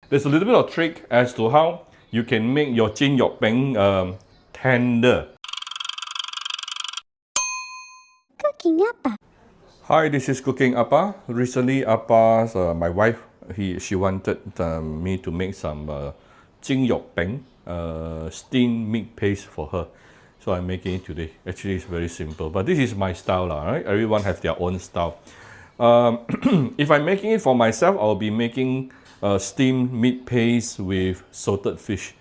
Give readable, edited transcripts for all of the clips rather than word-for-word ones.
There's a little bit of trick as to how you can make your chin yok beng tender. Cooking Appa. Hi, this is Cooking Appa. Recently, Appa's my wife, she wanted me to make some chin yok beng steamed meat paste for her. So I'm making it today. Actually, it's very simple, but this is my style, right? Everyone has their own style. If I'm making it for myself, I'll be making steamed meat paste with salted fish.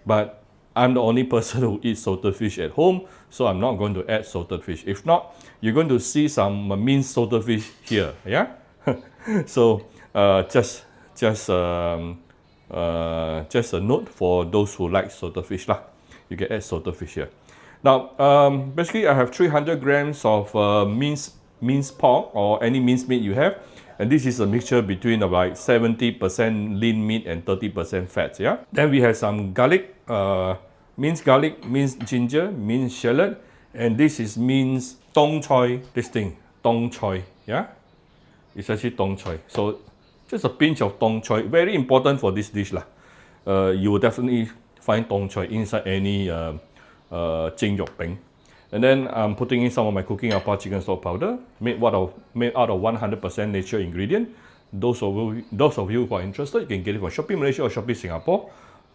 But I'm the only person who eats salted fish at home, so I'm not going to add salted fish. If not, you're going to see some minced salted fish here, yeah? So just a note for those who like salted fish lah. You can add salted fish here. Now, basically I have 300 grams of minced pork or any minced meat you have. And this is a mixture between about 70% lean meat and 30% fat, yeah? Then we have some garlic, minced ginger, minced shallot, and this is minced tong choy, this thing, tong choy, yeah? It's actually tong choy. So just a pinch of tong choy, very important for this dish lah. You will definitely find tong choy inside any chin yok beng. And then I'm putting in some of my Cooking Appa chicken stock powder, made out of 100% nature ingredient. Those of you who are interested, you can get it from Shopee Malaysia or Shopee Singapore.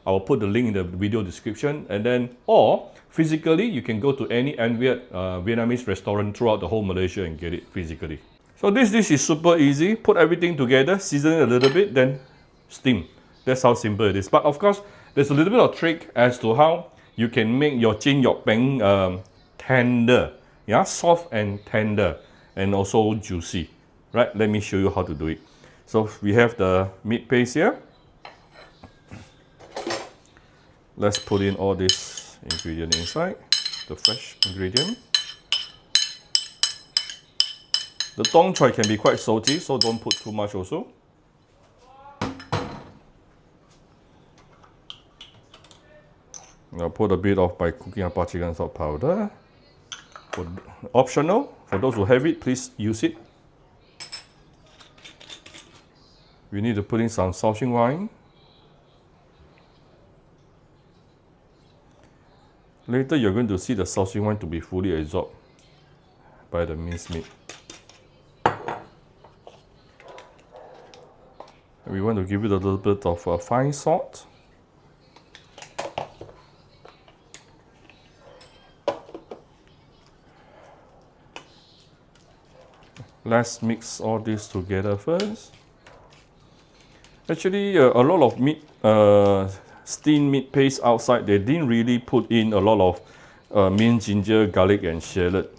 I will put the link in the video description. And then, or physically, you can go to any Vietnamese restaurant throughout the whole Malaysia and get it physically. So this dish is super easy. Put everything together, season it a little bit, then steam. That's how simple it is. But of course, there's a little bit of trick as to how you can make your chin yok beng tender, yeah, soft and tender, and also juicy, right? Let me show you how to do it. So we have the meat paste here. Let's put in all this ingredient inside, the fresh ingredient. The tong choy can be quite salty, so don't put too much also. I'll put a bit of my Cooking Appa chicken stock powder. Optional, for those who have it, please use it. We need to put in some Shaoxing wine. Later you're going to see the Shaoxing wine to be fully absorbed by the minced meat. We want to give it a little bit of fine salt. Let's mix all this together first. Actually, a lot of meat, steamed meat paste outside, they didn't really put in a lot of minced ginger, garlic and shallot.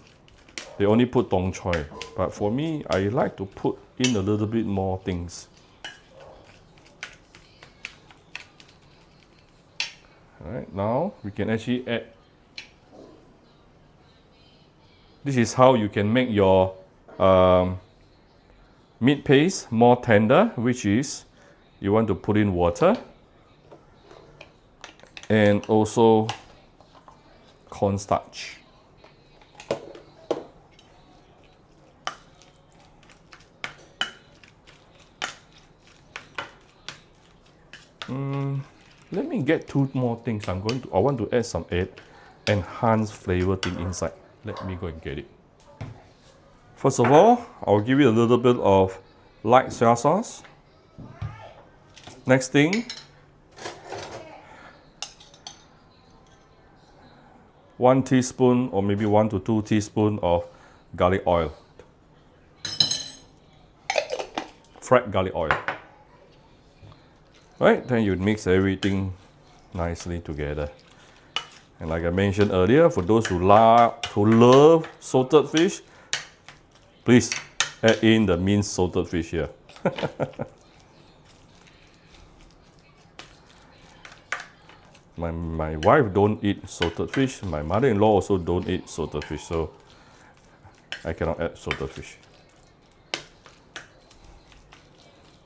They only put tong choy. But for me, I like to put in a little bit more things. Alright, now we can actually add. This is how you can make your meat paste more tender, which is you want to put in water and also cornstarch. Let me get two more things. I want to add some enhanced flavor thing inside. Let me go and get it. First of all, I'll give it a little bit of light soy sauce. Next thing, 1 teaspoon or maybe 1 to 2 teaspoons of garlic oil. Fried garlic oil. Right, then you mix everything nicely together. And like I mentioned earlier, for those who love salted fish, please add in the minced salted fish here. My wife don't eat salted fish. My mother-in-law also don't eat salted fish, so I cannot add salted fish.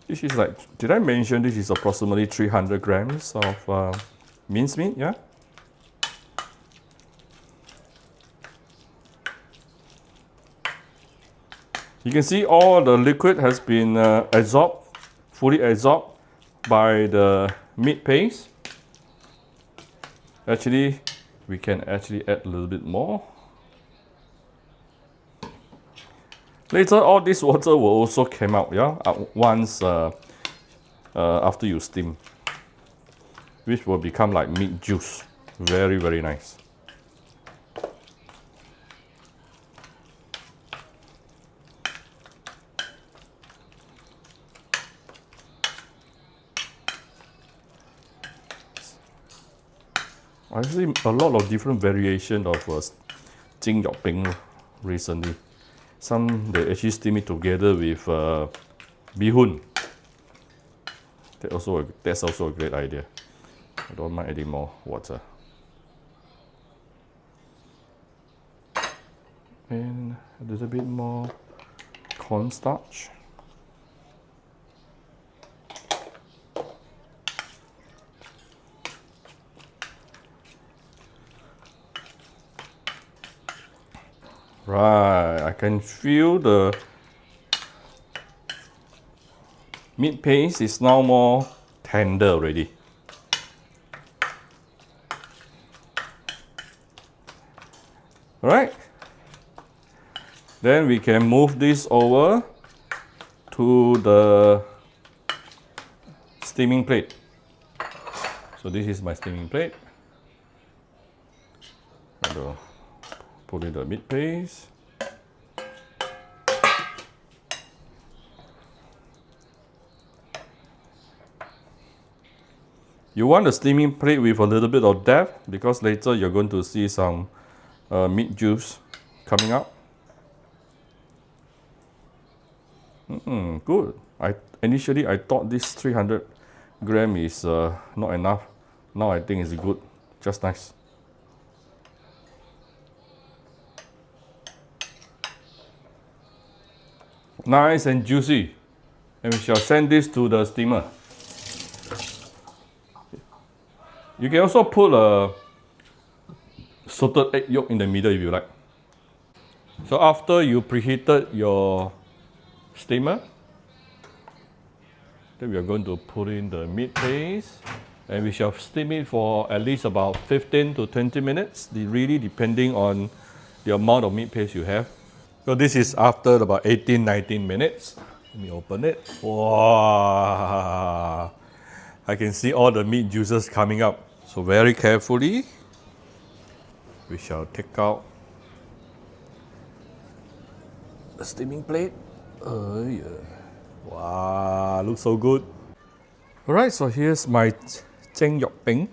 This is like, did I mention this is approximately 300 grams of minced meat, yeah? You can see all the liquid has been absorbed, fully absorbed by the meat paste. Actually, we can actually add a little bit more. Later, all this water will also come out, yeah, once after you steam, which will become like meat juice. Very, very nice. I see a lot of different variation of jing yok ping recently. Some they actually steam it together with bee hoon. That's also a great idea. I don't mind adding more water. And a little bit more cornstarch. Right, I can feel the meat paste is now more tender already. Alright, then we can move this over to the steaming plate. So this is my steaming plate. I'll put in the meat paste. You want the steaming plate with a little bit of depth because later you're going to see some meat juice coming out. Good. Initially I thought this 300 gram is not enough. Now I think it's good. Just nice. Nice and juicy. And we shall send this to the steamer. You can also put a salted egg yolk in the middle if you like. So after you preheated your steamer, then we are going to put in the meat paste and we shall steam it for at least about 15 to 20 minutes, really depending on the amount of meat paste you have. So this is after about 18-19 minutes. Let me open it. Wow! I can see all the meat juices coming up. So very carefully, we shall take out the steaming plate. Yeah. Wow, looks so good. Alright, so here's my jing yok ping,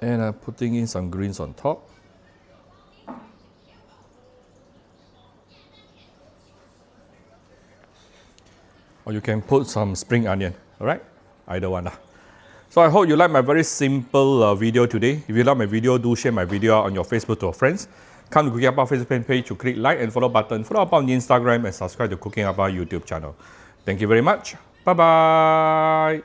and I'm putting in some greens on top. Or you can put some spring onion, alright? Either one. So I hope you like my very simple video today. If you like my video, do share my video on your Facebook to your friends. Come to Cooking Appa Facebook page to click like and follow button. Follow up on Instagram and subscribe to Cooking Appa YouTube channel. Thank you very much. Bye bye.